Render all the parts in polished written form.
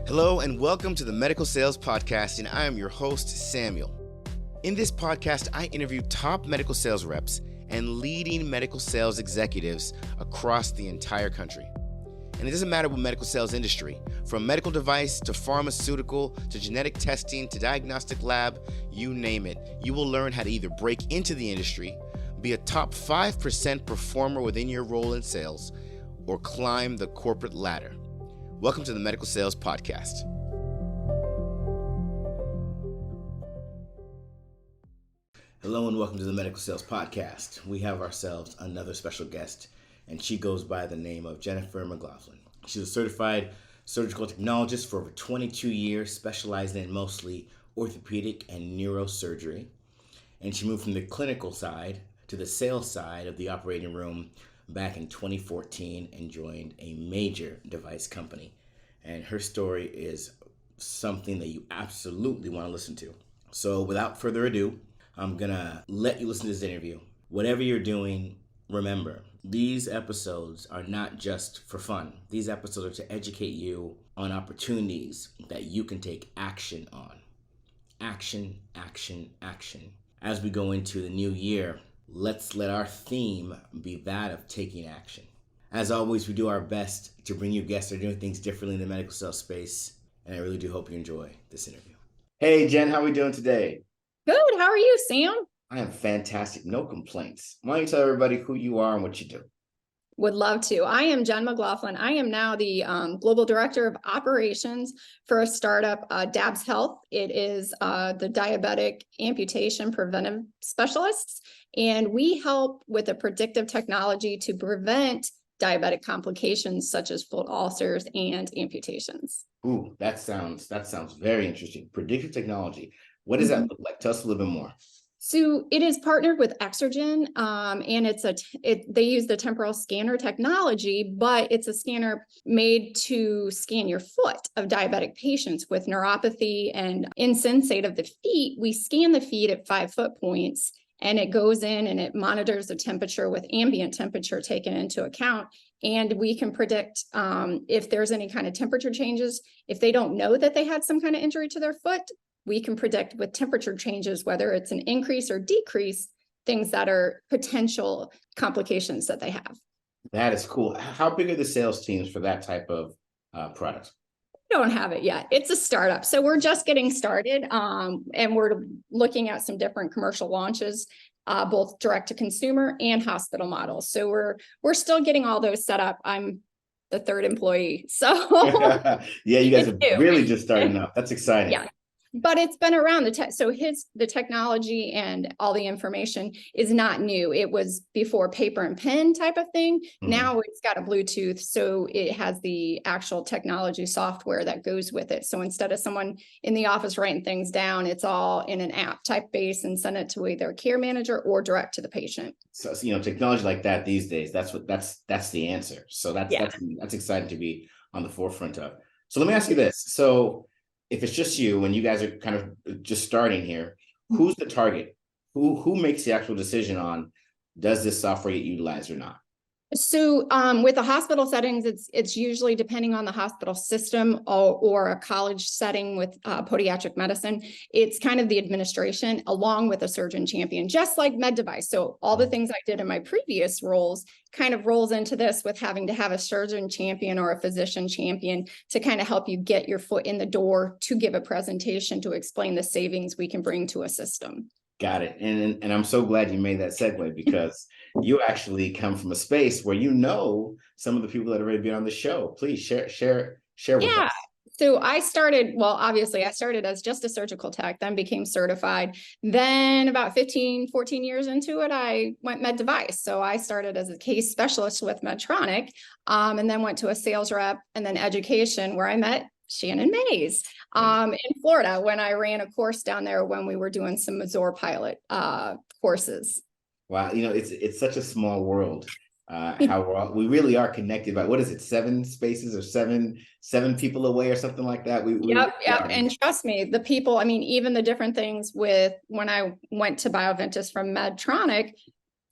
Hello and welcome to the Medical Sales Podcast, and I am your host, Samuel. In this podcast, I interview top medical sales reps and leading medical sales executives across the entire country. And it doesn't matter what medical sales industry, from medical device to pharmaceutical to genetic testing to diagnostic lab, you name it. You will learn how to either break into the industry, be a top 5% performer within your role in sales, or climb the corporate ladder. Welcome to the Medical Sales Podcast. Hello and welcome to the Medical Sales Podcast. We have ourselves another special guest, and she goes by the name of Jennifer McLaughlin. She's a certified surgical technologist for over 22 years, specializing in mostly orthopedic and neurosurgery. And she moved from the clinical side to the sales side of the operating room back in 2014 and joined a major device company. And her story is something that you absolutely want to listen to. So without further ado, I'm gonna let you listen to this interview. Whatever you're doing, remember, these episodes are not just for fun. These episodes are to educate you on opportunities that you can take action on. Action, action, action. As we go into the new year, let's let our theme be that of taking action. As always, we do our best to bring you guests that are doing things differently in the medical sales space, and I really do hope you enjoy this interview. Hey, Jen, how are we doing today? Good. How are you, Sam? I am fantastic. No complaints. Why don't you tell everybody who you are and what you do? Would love to. I am Jen McLaughlin. I am now the Global Director of Operations for a startup, DABS Health. It is the diabetic amputation preventive specialists, and we help with a predictive technology to prevent diabetic complications such as foot ulcers and amputations. Ooh, that sounds very interesting. Predictive technology. What does that look like? Tell us a little bit more. So it is partnered with Exergen, and they use the temporal scanner technology, but it's a scanner made to scan your foot of diabetic patients with neuropathy and insensate of the feet. We scan the feet at 5 foot points, and it goes in and it monitors the temperature with ambient temperature taken into account. And we can predict if there's any kind of temperature changes. If they don't know that they had some kind of injury to their foot, we can predict with temperature changes, whether it's an increase or decrease, things that are potential complications that they have. That is cool. How big are the sales teams for that type of product? We don't have it yet. It's a startup. So we're just getting started, and we're looking at some different commercial launches, both direct to consumer and hospital models. So we're still getting all those set up. I'm the third employee. So yeah, you guys are really just starting up. That's exciting. Yeah. But it's been around the technology and all the information is not new. It was before paper and pen type of thing. Mm-hmm. Now it's got a Bluetooth, so it has the actual technology software that goes with it. So instead of someone in the office writing things down, it's all in an app type base and send it to either a care manager or direct to the patient. So technology like that these days, that's the answer. So that's exciting to be on the forefront of. So let me ask you this. So if it's just you and you guys are kind of just starting here, who's the target? Who makes the actual decision on does this software get utilized or not? So with the hospital settings, it's usually depending on the hospital system or a college setting with podiatric medicine. It's kind of the administration along with a surgeon champion, just like med device. So all the things I did in my previous roles kind of rolls into this with having to have a surgeon champion or a physician champion to kind of help you get your foot in the door to give a presentation to explain the savings we can bring to a system. Got it. And I'm so glad you made that segue because you actually come from a space where some of the people that have already been on the show. Please share with us. So I started as just a surgical tech, then became certified. Then about 14 years into it, I went med device. So I started as a case specialist with Medtronic, and then went to a sales rep and then education where I met Shannon Mays in Florida when I ran a course down there when we were doing some Mazor pilot courses. Wow, it's such a small world. How we really are connected by what is it, 7 spaces or seven people away or something like that. Yep. And trust me, the people, even the different things with when I went to Bioventus from Medtronic,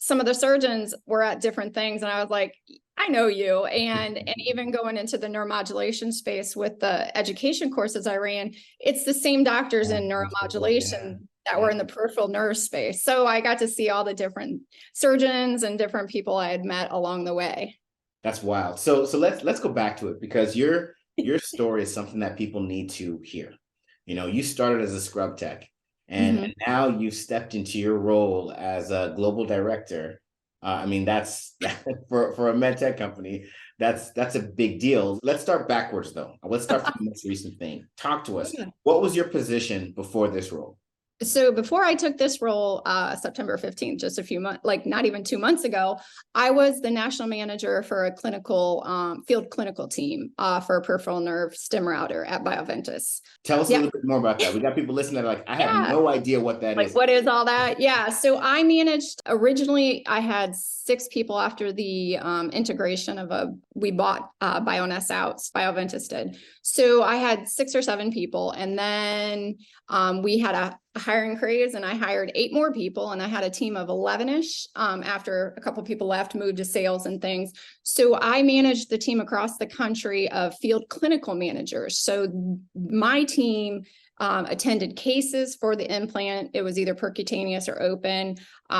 some of the surgeons were at different things. And I was like, I know you. And even going into the neuromodulation space with the education courses I ran, it's the same doctors in neuromodulation that were in the peripheral nerve space. So I got to see all the different surgeons and different people I had met along the way. That's wild. So let's go back to it, because your story is something that people need to hear. You know, you started as a scrub tech, and now you've stepped into your role as a global director. I mean, that's for a med tech company, that's a big deal. Let's start backwards though. Let's start from the most recent thing. Talk to us. What was your position before this role? So before I took this role, September 15th, just a few months, like not even 2 months ago, I was the national manager for a clinical field clinical team for a peripheral nerve stim router at Bioventus. Tell us a little bit more about that. We got people listening that are like, I have no idea what that is. What is all that? Yeah. So I managed, originally I had 6 people after the integration of we bought Bioness out, Bioventus did. So I had 6 or 7 people, and then we had a hiring craze, and I hired 8 more people, and I had a team of 11-ish after a couple of people left, moved to sales and things. So I managed the team across the country of field clinical managers. So my team attended cases for the implant. It was either percutaneous or open,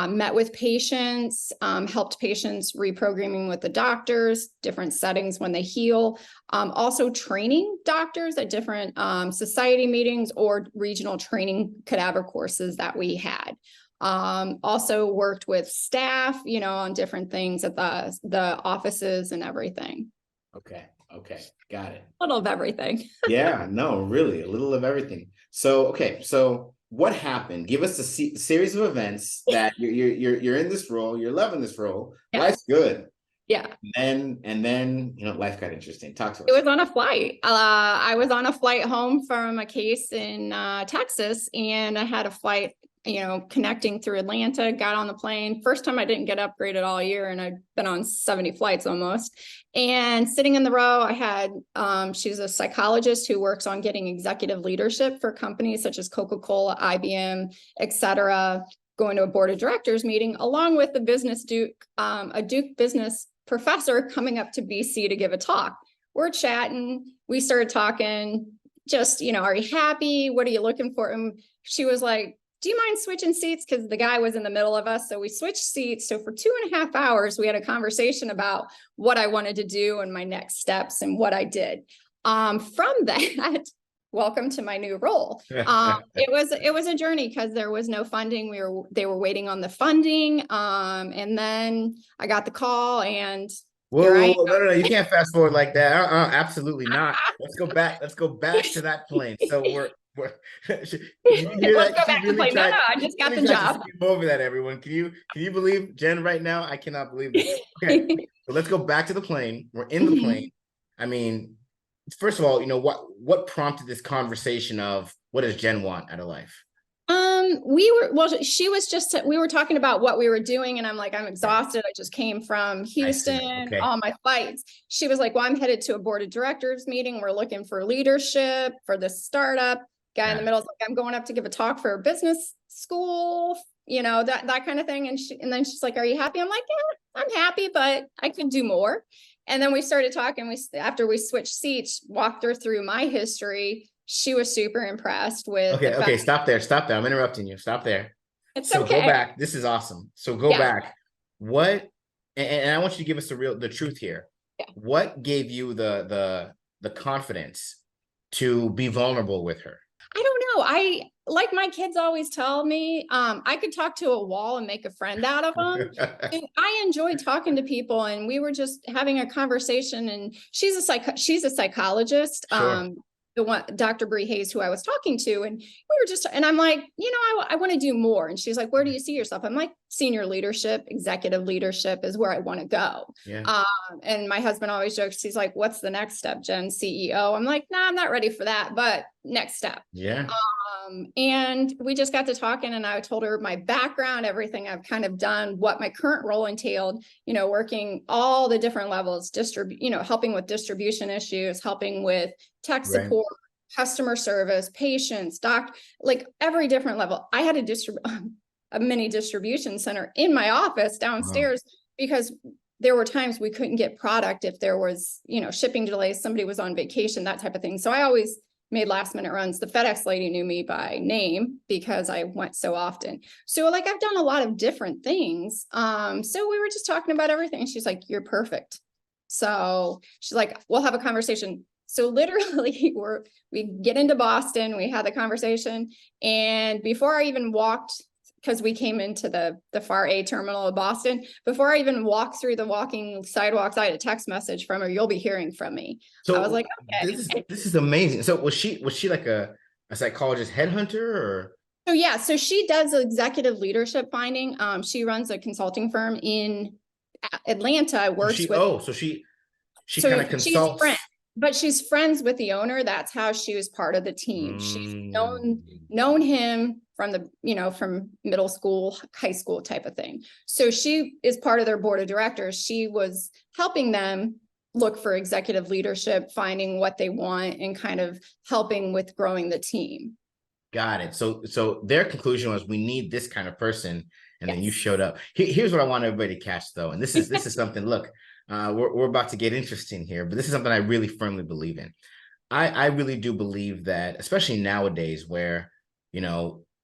met with patients, helped patients reprogramming with the doctors, different settings when they heal, also training doctors at different society meetings or regional training cadaver courses that we had. Also worked with staff, you know, on different things at the offices and everything. Okay, got it. A little of everything. Yeah, no, really, a little of everything. So, so what happened? Give us a series of events that you're in this role, you're loving this role, life's good. Yeah. And then, you know, life got interesting. Talk to us. It was on a flight. I was on a flight home from a case in Texas, and I had a flight, you know, connecting through Atlanta, got on the plane. First time I didn't get upgraded all year, and I've been on 70 flights almost. And sitting in the row, I had, she's a psychologist who works on getting executive leadership for companies such as Coca-Cola, IBM, et cetera, going to a board of directors meeting, along with the business Duke, a Duke business professor coming up to BC to give a talk. We're chatting. We started talking, just, you know, are you happy? What are you looking for? And she was like, do you mind switching seats? Because the guy was in the middle of us. So we switched seats. So for 2.5 hours, we had a conversation about what I wanted to do and my next steps and what I did. From that, welcome to my new role. It was a journey because there was no funding. They were waiting on the funding. And then I got the call, and whoa, no, you can't fast forward like that. Absolutely not. Let's go back to that plane. So let's go back to plane. No, I just got the job. Over that, everyone. Can you believe Jen right now? I cannot believe this. Okay, so let's go back to the plane. We're in the plane. I mean, first of all, you know, what prompted this conversation of what does Jen want out of life? She was just, we were talking about what we were doing, and I'm like, I'm exhausted. I just came from Houston, all my flights. She was like, well, I'm headed to a board of directors meeting. We're looking for leadership for this startup. Guy in the middle is like, I'm going up to give a talk for a business school, you know, that kind of thing. And then she's like, are you happy? I'm like, yeah, I'm happy, but I could do more. And then we started talking. After we switched seats, walked her through my history. She was super impressed with. Okay, stop there. I'm interrupting you. Stop there. It's okay. Go back. This is awesome. So go back. What? And I want you to give us the truth here. Yeah. What gave you the confidence to be vulnerable with her? I don't know. I, like my kids always tell me, I could talk to a wall and make a friend out of them. I enjoy talking to people, and we were just having a conversation, and she's a psychologist. Sure. The one, Dr. Bree Hayes, who I was talking to, and we were just, and I'm like, you know, I want to do more. And she's like, where do you see yourself? I'm like, senior leadership, executive leadership is where I want to go. Yeah. And my husband always jokes, he's like, what's the next step, Jen? CEO? I'm like, nah, I'm not ready for that, but next step. Yeah. And we just got to talking, and I told her my background, everything I've kind of done, what my current role entailed, you know, working all the different levels, helping with distribution issues, helping with tech support, customer service, patients, like every different level. I had a mini distribution center in my office downstairs because there were times we couldn't get product if there was, shipping delays, somebody was on vacation, that type of thing. So I always made last minute runs. The FedEx lady knew me by name because I went so often. So like I've done a lot of different things. So we were just talking about everything. She's like, you're perfect. So she's like, we'll have a conversation. So literally we get into Boston, we had the conversation. And before I even walked, because we came into the far A terminal of Boston, before I even walked through the walking sidewalks, I had a text message from her, you'll be hearing from me. So I was like, okay. This is amazing. So was she like a psychologist headhunter or? So yeah, so she does executive leadership finding. She runs a consulting firm in Atlanta, works with. So she kind of consults. But she's friends with the owner. That's how she was part of the team. She's known him from from middle school, high school type of thing. So she is part of their board of directors. She was helping them look for executive leadership, finding what they want, and kind of helping with growing the team. Got it. So their conclusion was, we need this kind of person, and then you showed up. Here's what I want everybody to catch, though, and this is something. Look, we're about to get interesting here, but this is something I really firmly believe in. I really do believe that, especially nowadays, where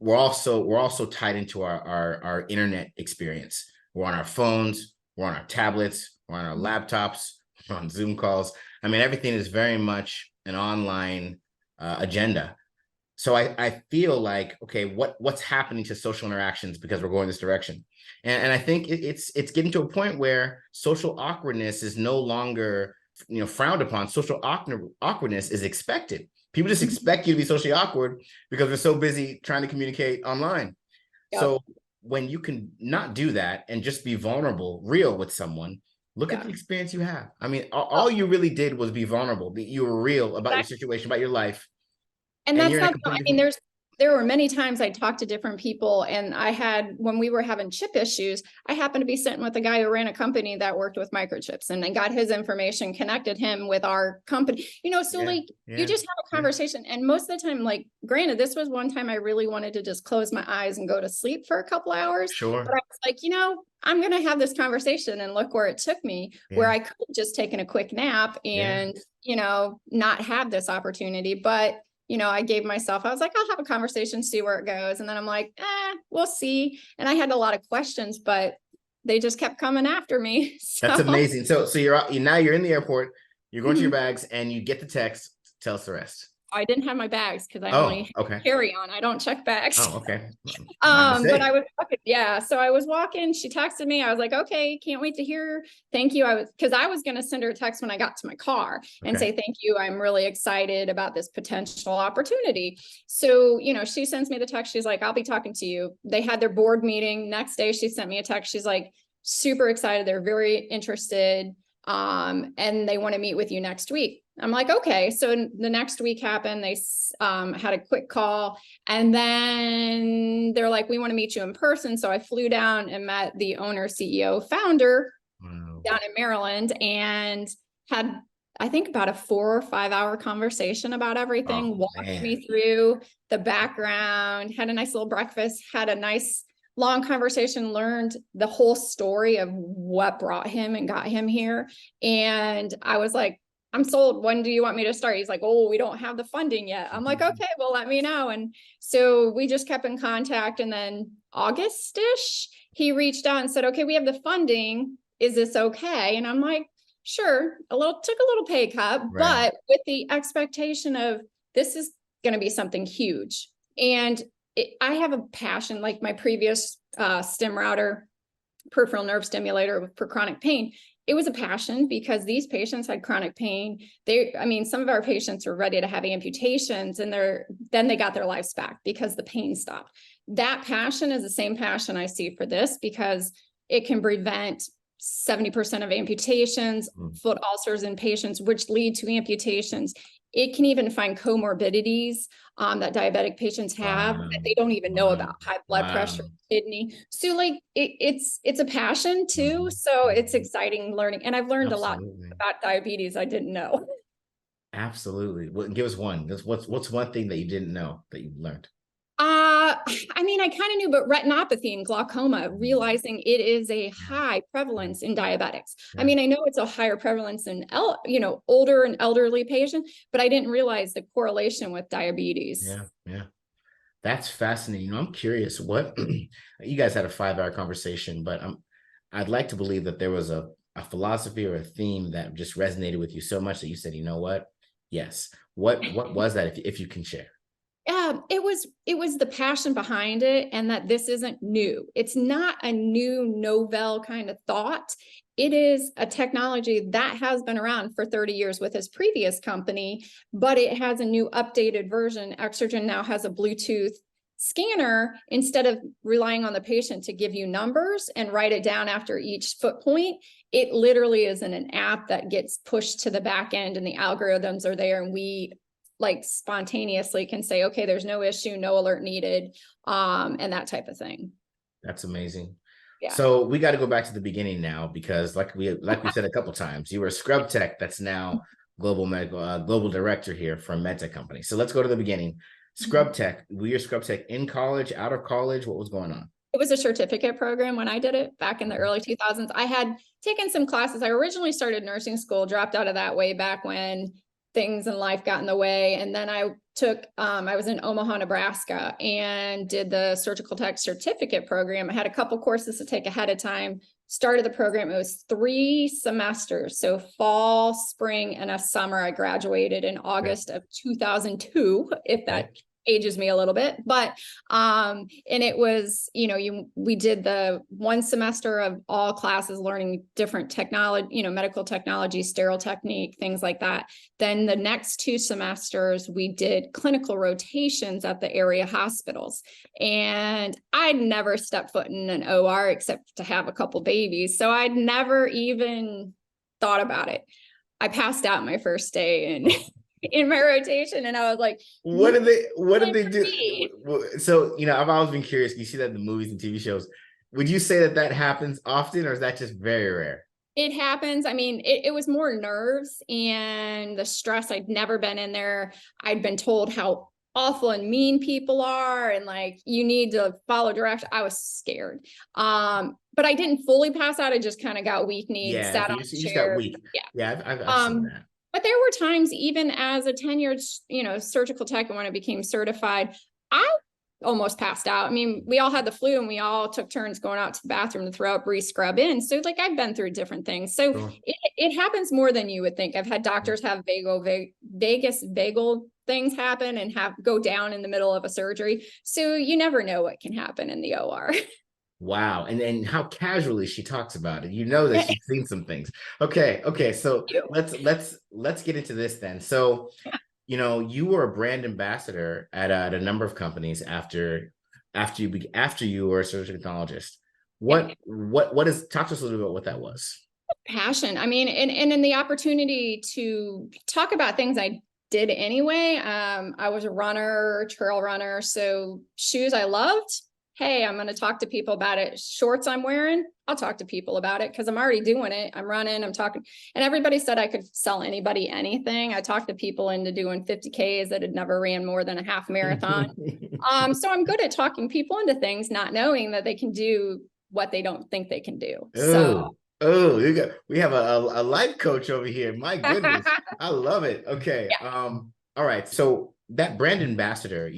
we're also tied into our internet experience. We're on our phones, we're on our tablets, we're on our laptops, we're on Zoom calls. I mean, everything is very much an online agenda. So I feel like, okay, what's happening to social interactions because we're going this direction? And I think it's getting to a point where social awkwardness is no longer frowned upon. Social awkwardness is expected. People just expect you to be socially awkward because we're so busy trying to communicate online. Yep. So when you can not do that and just be vulnerable, real with someone, look at the experience you have. I mean, all you really did was be vulnerable. You were real about your situation, about your life. And that's not, I mean, there were many times I talked to different people, and when we were having chip issues, I happened to be sitting with a guy who ran a company that worked with microchips, and I got his information, connected him with our company, you just have a conversation. And most of the time, like, granted, this was one time I really wanted to just close my eyes and go to sleep for a couple hours. Sure. But I was like, I'm going to have this conversation, and look where it took me, where I could have just taken a quick nap and, not have this opportunity. But I gave myself, I was like, I'll have a conversation, see where it goes. And then I'm like, we'll see. And I had a lot of questions, but they just kept coming after me. So. That's amazing. So you're in the airport, you're going to your bags, and you get the text. Tell us the rest. I didn't have my bags because I only carry on. I don't check bags. Oh, okay. But I was walking. Yeah. So I was walking. She texted me. I was like, okay, can't wait to hear. Thank you. I was going to send her a text when I got to my car and say, thank you. I'm really excited about this potential opportunity. So, she sends me the text. She's like, I'll be talking to you. They had their board meeting. Next day, she sent me a text. She's like, super excited. They're very interested. And they want to meet with you next week. I'm like, okay. So the next week happened. They had a quick call, and then they're like, we want to meet you in person. So I flew down and met the owner, CEO, founder down in Maryland, and had, I think, about a 4 or 5 hour conversation about everything, walked me through the background, had a nice little breakfast, had a nice long conversation, learned the whole story of what brought him and got him here. And I was like, I'm sold. When do you want me to start? He's like, oh, we don't have the funding yet. I'm like, okay, well, let me know. And so we just kept in contact. And then August-ish, he reached out and said, okay, we have the funding. Is this okay? And I'm like, sure. Took a little pay cut, but with the expectation of this is going to be something huge. And I have a passion, like my previous stim router, peripheral nerve stimulator for chronic pain. It was a passion because these patients had chronic pain. Some of our patients were ready to have amputations, and then they got their lives back because the pain stopped. That passion is the same passion I see for this, because it can prevent 70% of amputations, foot ulcers in patients, which lead to amputations. It can even find comorbidities that diabetic patients have that they don't even know about, high blood pressure, kidney. So it's a passion too. So it's exciting learning. And I've learned a lot about diabetes I didn't know. Absolutely. Well, give us one. What's one thing that you didn't know that you learned? mean, I kind of knew, but retinopathy and glaucoma, realizing it is a high prevalence in diabetics. I mean, I know it's a higher prevalence in, older and elderly patients, but I didn't realize the correlation with diabetes. Yeah. That's fascinating. I'm curious what you guys had a 5-hour conversation, but I'd like to believe that there was a philosophy or a theme that just resonated with you so much that you said, you know what? Yes. What was that if you can share? It was the passion behind it, and that this isn't new. It's not a new novel kind of thought. It is a technology that has been around for 30 years with his previous company, but it has a new updated version. Exergen now has a Bluetooth scanner. Instead of relying on the patient to give you numbers and write it down after each foot point, it literally is in an app that gets pushed to the back end, and the algorithms are there, and we like spontaneously can say, okay, there's no issue, no alert needed, and that type of thing. That's amazing. Yeah. So we got to go back to the beginning now, because like we said a couple times, you were a scrub tech that's now global director here for a medtech company. So let's go to the beginning. Scrub tech. Were you a scrub tech in college, out of college? What was going on? It was a certificate program when I did it back in the early 2000s. I had taken some classes. I originally started nursing school, dropped out of that way back when things in life got in the way. And then I took, I was in Omaha, Nebraska, and did the surgical tech certificate program. I had a couple courses to take ahead of time, started the program. It was 3 semesters. So fall, spring, and a summer. I graduated in August of 2002, if that ages me a little bit, but and it was, we did the 1 semester of all classes learning different technology, medical technology, sterile technique, things like that. Then the next 2 semesters we did clinical rotations at the area hospitals, and I'd never stepped foot in an OR except to have a couple babies, so I'd never even thought about it. I passed out my first day and in my rotation, and I was like, what did they do? So, I've always been curious. You see that in the movies and TV shows. Would you say that happens often, or is that just very rare? It happens. I mean, it was more nerves and the stress. I'd never been in there. I'd been told how awful and mean people are, and like, you need to follow direction. I was scared. But I didn't fully pass out. I just kind of got weak-kneed, sat on a chair. You just got weak. Yeah, I've seen that. But there were times, even as a tenured, surgical tech, and when I became certified, I almost passed out. I mean, we all had the flu, and we all took turns going out to the bathroom to throw up, re-scrub in. So like, I've been through different things. So it happens more than you would think. I've had doctors have vagal things happen and go down in the middle of a surgery. So you never know what can happen in the OR. Wow. And how casually she talks about it. That she's seen some things. Okay. So let's get into this then. So, you were a brand ambassador at a number of companies after you were a surgical technologist. Talk to us a little bit about what that was. Passion. I mean, and in the opportunity to talk about things I did anyway. I was a runner, trail runner. So shoes I loved. Hey, I'm going to talk to people about it. Shorts I'm wearing, I'll talk to people about it because I'm already doing it. I'm running, I'm talking. And everybody said I could sell anybody anything. I talked to people into doing 50Ks that had never ran more than a half marathon. So I'm good at talking people into things, not knowing that they can do what they don't think they can do. We have a life coach over here. My goodness. I love it. Okay. Yeah. All right. So that brand ambassador,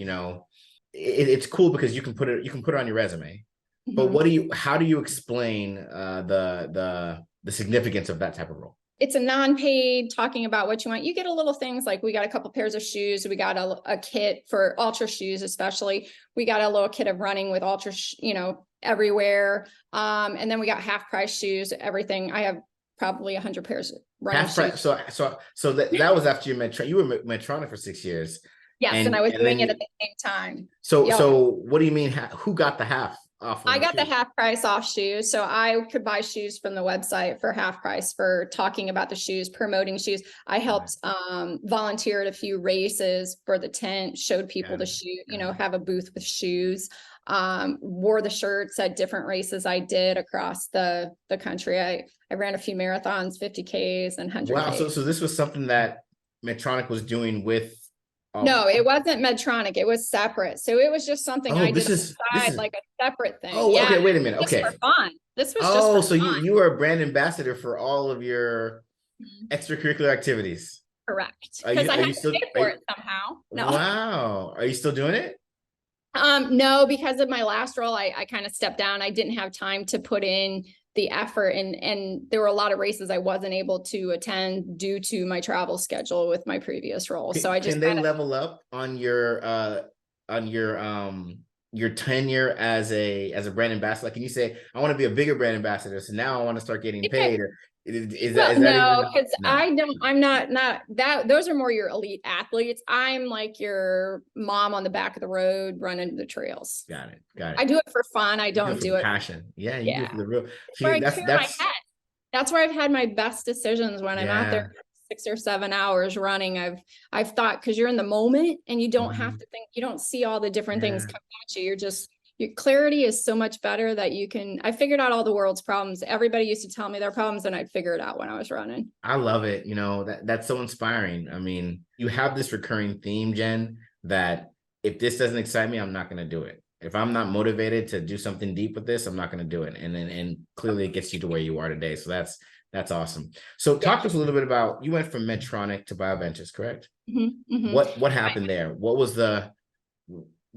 it's cool because you can put it on your resume, but how do you explain the significance of that type of role? It's a non-paid, talking about what you want. You get a little things like, we got a couple pairs of shoes. We got a kit for ultra shoes, especially. We got a little kit of running with ultra, everywhere. And then we got half price shoes, everything. I have probably 100 pairs of running shoes. So that was after you were Medtronic for 6 years. Yes, and I was doing it at the same time. So what do you mean? Who got the half off? I got the half price off shoes. So I could buy shoes from the website for half price for talking about the shoes, promoting shoes. I helped volunteer at a few races for the tent, showed people the shoe, have a booth with shoes, wore the shirts at different races I did across the country. I ran a few marathons, 50Ks and 100Ks. Wow. So this was something that Medtronic was doing with No, it wasn't Medtronic. It was separate. So it was just something Oh, I did this on the is side, like a separate thing. oh, Yeah, okay, wait a minute. just for Okay. fun. This was just Oh, for so fun. you are a brand ambassador for all of your Mhm. extracurricular activities. Correct. Are Because I you had to still pay for it somehow. No. wow. Are you still doing it? No, because of my last role, I kind of stepped down. I didn't have time to put in the effort, and there were a lot of races I wasn't able to attend due to my travel schedule with my previous role. So I just Can they kind of level up on your tenure as a brand ambassador? Like, can you say, I want to be a bigger brand ambassador, so now I want to start getting paid? Or well, is that no, even because no? I'm not that, those are more your elite athletes. I'm like your mom on the back of the road running the trails. Got it. Got I it. do it for fun. I You do it don't for do it. passion. Yeah, you do it Yeah. for the real. Where See, I clear my head. That's where I've had my best decisions when I'm out there yeah. 6 or 7 hours running. I've thought, because you're in the moment and you don't have Mhm. to think, you don't see all the different things Yeah. coming at you. Your clarity is so much better that I figured out all the world's problems. Everybody used to tell me their problems and I'd figure it out when I was running. I love it. You know, that's so inspiring. I mean, you have this recurring theme, Jen, that if this doesn't excite me, I'm not going to do it. If I'm not motivated to do something deep with this, I'm not going to do it. And clearly it gets you to where you are today. So that's awesome. So Yeah. talk to us a little bit about, you went from Medtronic to Bioventus, correct? Mm-hmm, mm-hmm. What happened there? What was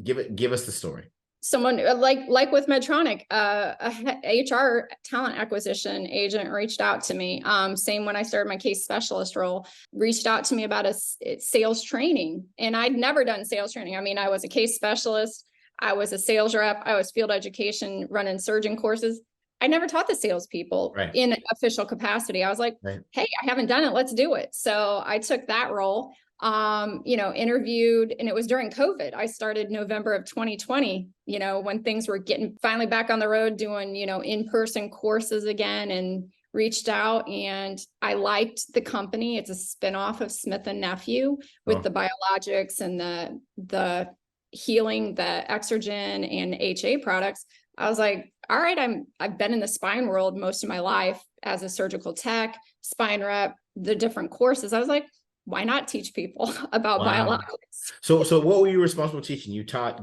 give us the story. Someone like with Medtronic, a HR talent acquisition agent reached out to me. Same when I started my case specialist role, reached out to me about a sales training, and I'd never done sales training. I mean, I was a case specialist, I was a sales rep, I was field education, running surgeon courses. I never taught the salespeople Right. in official capacity. I was like, Right. hey, I haven't done it. Let's do it. So I took that role. Interviewed, and it was during COVID. I started November of 2020, when things were getting finally back on the road, doing, in-person courses again, and reached out, and I liked the company. It's a spinoff of Smith and Nephew with the biologics and the healing, the Exergen and HA products. I was like, all right, I've been in the spine world most of my life as a surgical tech, spine rep, the different courses. I was like, why not teach people about biologics? So what were you responsible for teaching?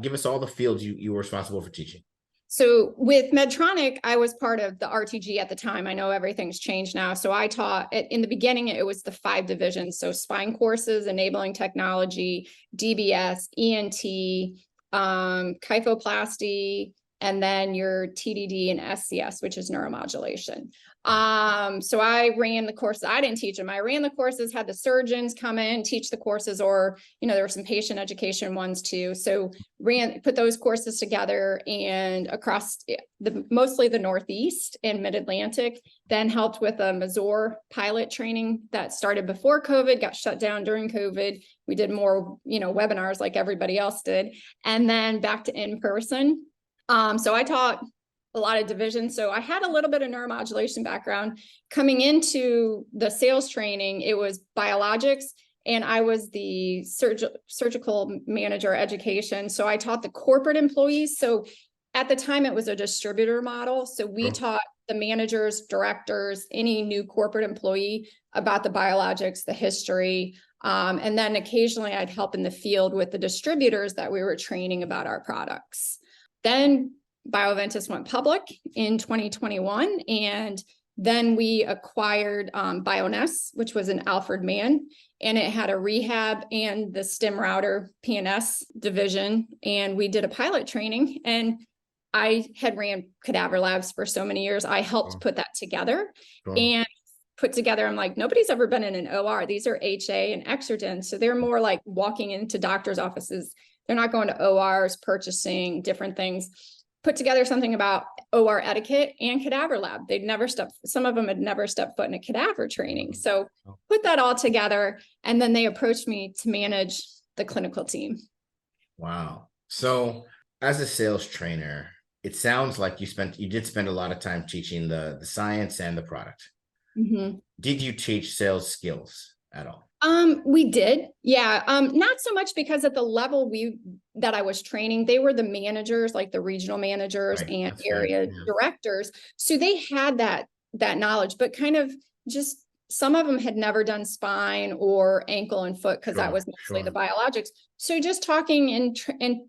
Give us all the fields you were responsible for teaching. So with Medtronic, I was part of the RTG at the time. I know everything's changed now. So I taught in the beginning, it was the 5 divisions. So spine courses, enabling technology, DBS, ENT, kyphoplasty, and then your TDD and SCS, which is neuromodulation. So I ran the courses. I didn't teach them. I ran the courses, had the surgeons come in, teach the courses, or, there were some patient education ones too. So put those courses together, and across mostly the Northeast and Mid-Atlantic, then helped with a Mazor pilot training that started before COVID, got shut down during COVID. We did more, webinars like everybody else did, and then back to in-person. So I taught a lot of divisions. So I had a little bit of neuromodulation background. Coming into the sales training, it was biologics, and I was the surgical manager education. So I taught the corporate employees. So at the time, it was a distributor model. So we taught the managers, directors, any new corporate employee about the biologics, the history. And then occasionally I'd help in the field with the distributors that we were training about our products. Then Bioventus went public in 2021, and then we acquired Bioness, which was an Alfred Mann, and it had a rehab and the stem router PNS division. And we did a pilot training, and I had ran cadaver labs for so many years. I helped put that together and put together. I'm like, nobody's ever been in an OR. These are HA and Exergen. So they're more like walking into doctor's offices. They're not going to ORs, purchasing different things. Put together something about OR etiquette and cadaver lab. Some of them had never stepped foot in a cadaver training. So put that all together. And then they approached me to manage the clinical team. Wow. So as a sales trainer, it sounds like you did spend a lot of time teaching the science and the product. Mm-hmm. Did you teach sales skills at all? We did. Yeah. Not so much, because at the level that I was training, they were the managers, like the regional managers and That's area directors. So they had that knowledge, but kind of just some of them had never done spine or ankle and foot because that was mostly the biologics. So just talking and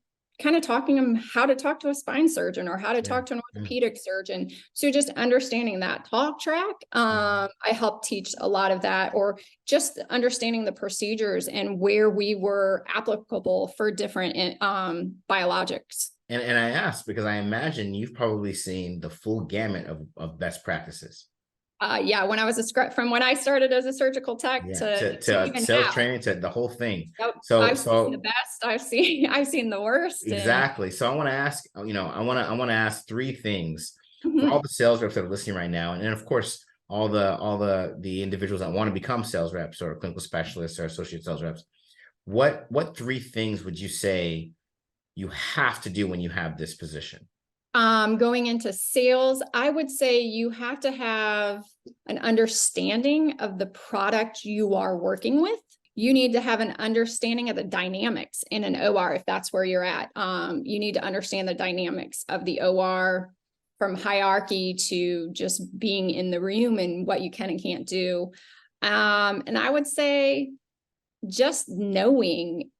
kind of talking them how to talk to a spine surgeon or how to talk to an orthopedic surgeon. So just understanding that talk track. I helped teach a lot of that, or just understanding the procedures and where we were applicable for different biologics. And I asked because I imagine you've probably seen the full gamut of best practices. Yeah, when I was from when I started as a surgical tech to even sales now. training to the whole thing. Yep. I've seen the best. I've seen the worst. Exactly. So I want to ask, I want to ask three things for all the sales reps that are listening right now, and then of course all the individuals that want to become sales reps or clinical specialists or associate sales reps. What three things would you say you have to do when you have this position? Going into sales, I would say you have to have an understanding of the product you are working with. You need to have an understanding of the dynamics in an OR if that's where you're at. You need to understand the dynamics of the OR, from hierarchy to just being in the room and what you can and can't do. And I would say just knowing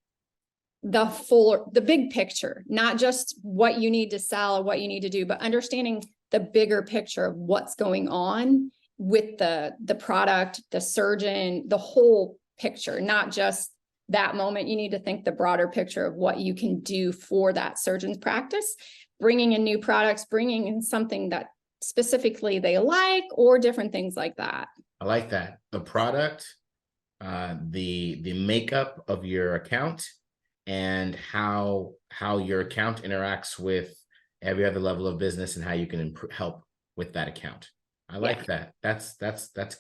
the big picture, not just what you need to sell or what you need to do, but understanding the bigger picture of what's going on with the product, the surgeon, the whole picture, not just that moment. You need to think the broader picture of what you can do for that surgeon's practice, bringing in new products, bringing in something that specifically they like, or different things like that. I like that. The product, the makeup of your account, and how your account interacts with every other level of business and how you can help with that account. I like that. That's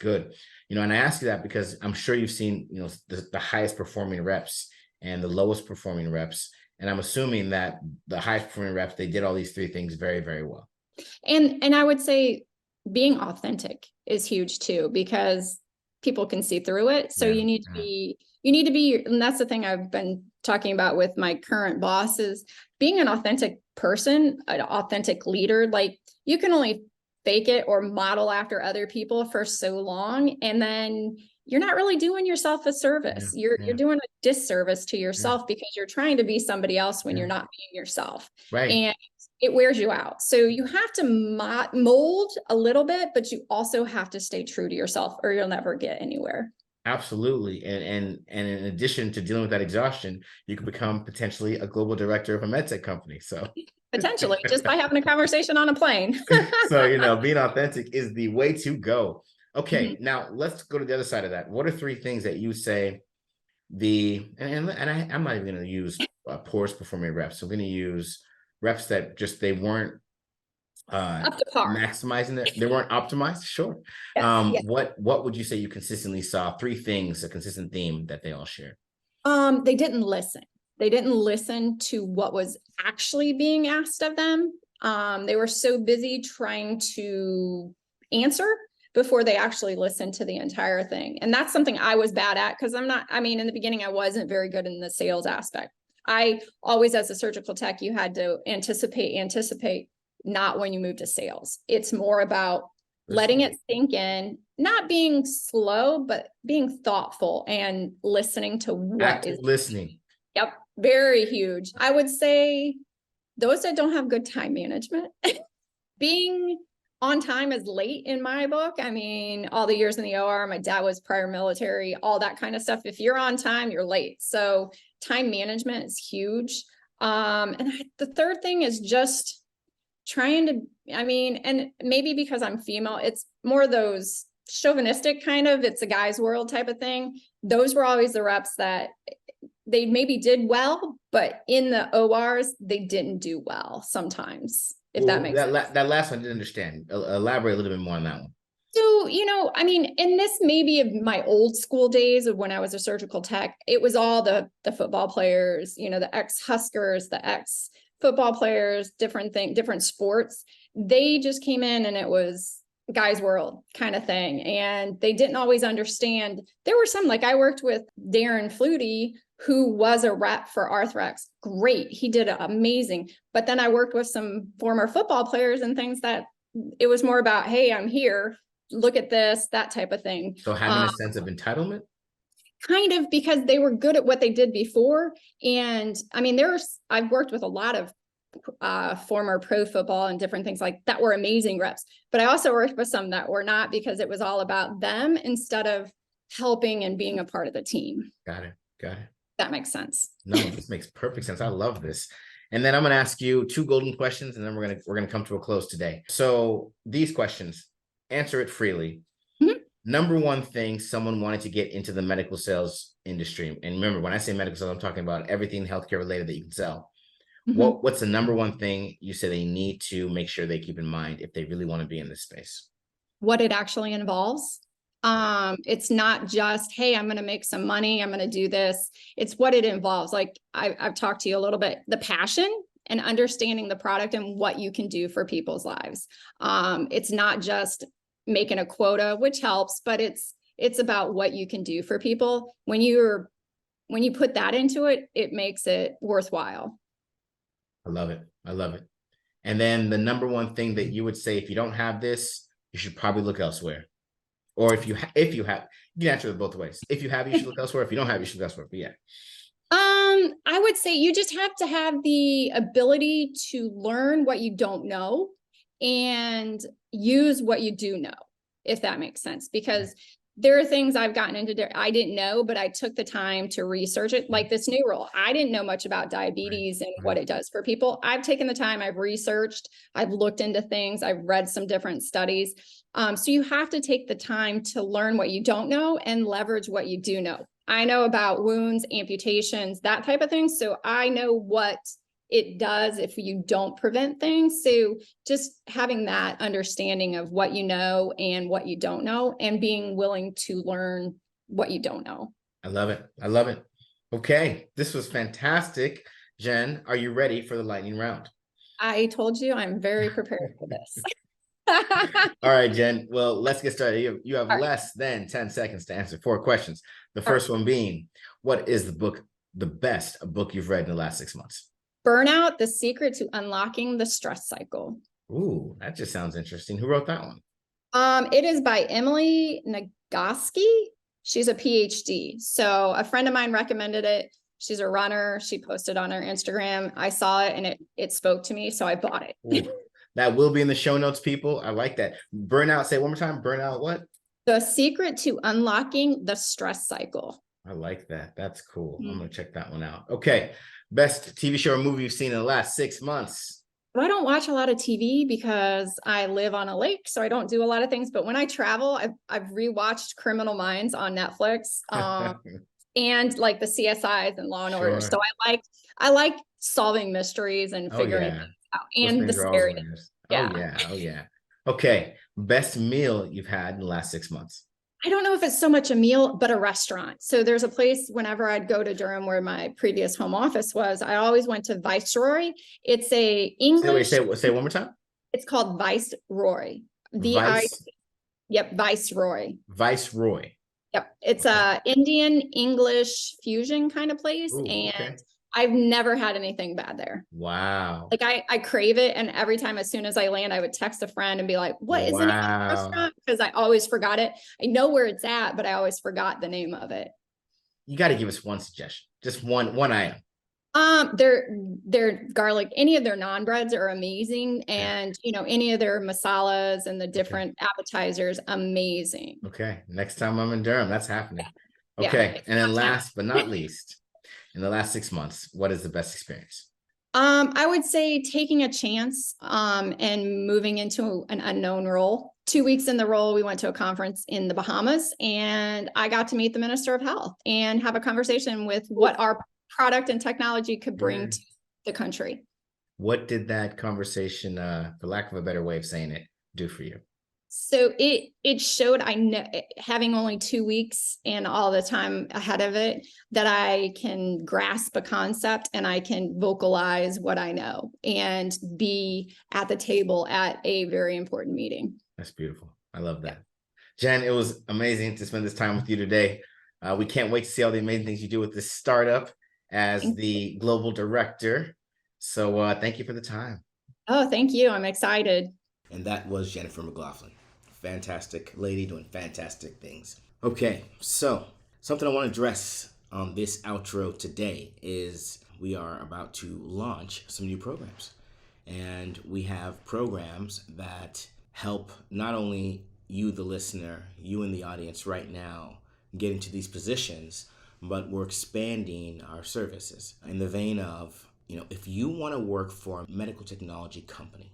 good. And I ask you that because I'm sure you've seen, the highest performing reps and the lowest performing reps. And I'm assuming that the highest performing reps, they did all these three things very, very well. And I would say being authentic is huge too, because people can see through it. So you need to be, and that's the thing I've been talking about with my current boss, is being an authentic person, an authentic leader. Like, you can only fake it or model after other people for so long, and then you're not really doing yourself a service. You're doing a disservice to yourself because you're trying to be somebody else when you're not being yourself. Right. And it wears you out. So you have to mold a little bit, but you also have to stay true to yourself, or you'll never get anywhere. Absolutely. And in addition to dealing with that exhaustion, you could become potentially a global director of a medtech company. So potentially just by having a conversation on a plane. So, being authentic is the way to go. Okay. Now let's go to the other side of that. What are three things that you say I'm not even going to use poorest performing reps. So I'm going to use reps that just, they weren't up to par, maximizing it. They weren't optimized. Sure. Yes. What would you say you consistently saw? Three things, a consistent theme that they all share. They didn't listen. They didn't listen to what was actually being asked of them. They were so busy trying to answer before they actually listened to the entire thing. And that's something I was bad at, because in the beginning, I wasn't very good in the sales aspect. I always, as a surgical tech, you had to anticipate, not when you move to sales. It's more about letting it sink in, not being slow, but being thoughtful and listening to what is listening. Yep. Very huge. I would say those that don't have good time management, being on time is late in my book. All the years in the OR, my dad was prior military, all that kind of stuff. If you're on time, you're late. So time management is huge. The third thing is just trying to, and maybe because I'm female, it's more those chauvinistic kind of, it's a guy's world type of thing. Those were always the reps that they maybe did well, but in the ORs, they didn't do well sometimes, if that makes sense. That last one I didn't understand. Elaborate a little bit more on that one. So, and this may be of my old school days of when I was a surgical tech, it was all the football players, the ex-Huskers, the ex-football players, different sports. They just came in and it was guy's world kind of thing. And they didn't always understand. There were some, like I worked with Darren Flutie, who was a rep for Arthrex. Great. He did amazing. But then I worked with some former football players and things that it was more about, hey, I'm here. look at this, that type of thing. So having a sense of entitlement? Kind of, because they were good at what they did before. And I mean, I've worked with a lot of former pro football and different things like that were amazing reps, but I also worked with some that were not, because it was all about them instead of helping and being a part of the team. Got it. That makes sense. No, this makes perfect sense. I love this. And then I'm going to ask you 2 golden questions, and then we're going to come to a close today. So these questions, answer it freely. Mm-hmm. Number one thing someone wanted to get into the medical sales industry. And remember, when I say medical sales, I'm talking about everything healthcare related that you can sell. Mm-hmm. What's the number one thing you say they need to make sure they keep in mind if they really want to be in this space? What it actually involves. It's not just, hey, I'm going to make some money, I'm going to do this. It's what it involves. Like I've talked to you a little bit, the passion and understanding the product and what you can do for people's lives. It's not just making a quota, which helps, but it's about what you can do for people. When you put that into it, it makes it worthwhile. I love it. And then the number one thing that you would say, if you don't have this, you should probably look elsewhere. Or if you have, you can answer it both ways. If you have, you should look elsewhere. If you don't have, you should look elsewhere. But yeah. I would say you just have to have the ability to learn what you don't know and use what you do know, if that makes sense. Because there are things I've gotten into that I didn't know, but I took the time to research it. Like this new role, I didn't know much about diabetes and what it does for people. I've taken the time, I've researched, I've looked into things, I've read some different studies. So you have to take the time to learn what you don't know and leverage what you do know. I know about wounds, amputations, that type of thing. So I know what it does if you don't prevent things. So just having that understanding of what you know and what you don't know, and being willing to learn what you don't know. I love it. Okay. This was fantastic. Jen, are you ready for the lightning round? I told you I'm very prepared for this. All right, Jen. Well, let's get started. You have less than 10 seconds to answer 4 questions. The first one being, what is the best book you've read in the last 6 months? Burnout: The Secret to Unlocking the Stress Cycle. Ooh, that just sounds interesting. Who wrote that one? It is by Emily Nagoski. She's a PhD. So a friend of mine recommended it. She's a runner. She posted on her Instagram. I saw it and it spoke to me, so I bought it. Ooh, that will be in the show notes, people. I like that. Burnout, say it one more time. Burnout what? The Secret to Unlocking the Stress Cycle. I like that. That's cool. I'm going to check that one out. Okay. Best TV show or movie you've seen in the last 6 months? I don't watch a lot of TV because I live on a lake, so I don't do a lot of things. But when I travel, I've rewatched Criminal Minds on Netflix, and like the CSIs and Law and Order. So I like solving mysteries and figuring things out, and the scary. Oh yeah. Okay. Best meal you've had in the last 6 months? I don't know if it's so much a meal, but a restaurant. So there's a place whenever I'd go to Durham where my previous home office was, I always went to Viceroy. It's a English. Say one more time. It's called Viceroy. Viceroy. Viceroy. Yep. It's a Indian English fusion kind of place. I've never had anything bad there. Wow. Like I crave it. And every time, as soon as I land, I would text a friend and be like, what is the name of the restaurant? Because I always forgot it. I know where it's at, but I always forgot the name of it. You got to give us one suggestion. Just one item. Their garlic, any of their naan breads are amazing. And any of their masalas and the different appetizers, amazing. Okay. Next time I'm in Durham, that's happening. Okay. And then last but not least, in the last 6 months, what is the best experience? I would say taking a chance and moving into an unknown role. 2 weeks in the role, we went to a conference in the Bahamas, and I got to meet the Minister of Health and have a conversation with what our product and technology could bring to the country. What did that conversation, for lack of a better way of saying it, do for you? So it showed, I know, having only 2 weeks and all the time ahead of it, that I can grasp a concept and I can vocalize what I know and be at the table at a very important meeting. That's beautiful. I love that. Jen, it was amazing to spend this time with you today. We can't wait to see all the amazing things you do with this startup as the global director. So thank you for the time. Oh, thank you. I'm excited. And that was Jennifer McLaughlin, fantastic lady doing fantastic things. Okay, so something I want to address on this outro today is we are about to launch some new programs. And we have programs that help not only you, the listener, you in the audience right now, get into these positions, but we're expanding our services in the vein of, if you want to work for a medical technology company,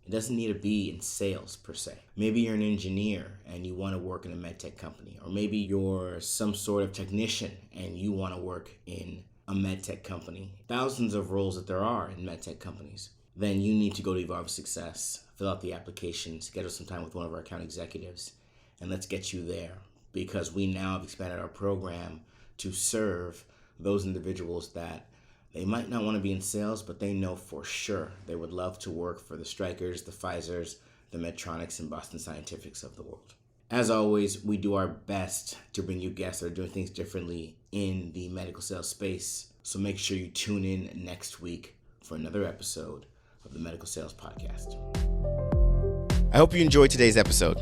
it doesn't need to be in sales per se. Maybe you're an engineer and you want to work in a med tech company, or maybe you're some sort of technician and you want to work in a med tech company. Thousands of roles that there are in med tech companies. Then you need to go to Evolve Your Success, fill out the application, schedule some time with one of our account executives, and let's get you there, because we now have expanded our program to serve those individuals that they might not want to be in sales, but they know for sure they would love to work for the Strykers, the Pfizers, the Medtronics, and Boston Scientifics of the world. As always, we do our best to bring you guests that are doing things differently in the medical sales space. So make sure you tune in next week for another episode of the Medical Sales Podcast. I hope you enjoyed today's episode.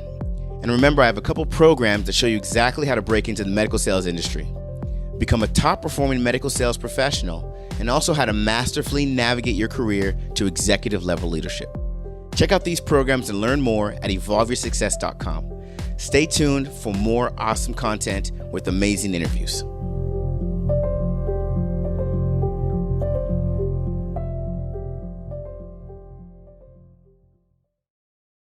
And remember, I have a couple programs that show you exactly how to break into the medical sales industry, become a top-performing medical sales professional, and also how to masterfully navigate your career to executive-level leadership. Check out these programs and learn more at evolveyoursuccess.com. Stay tuned for more awesome content with amazing interviews.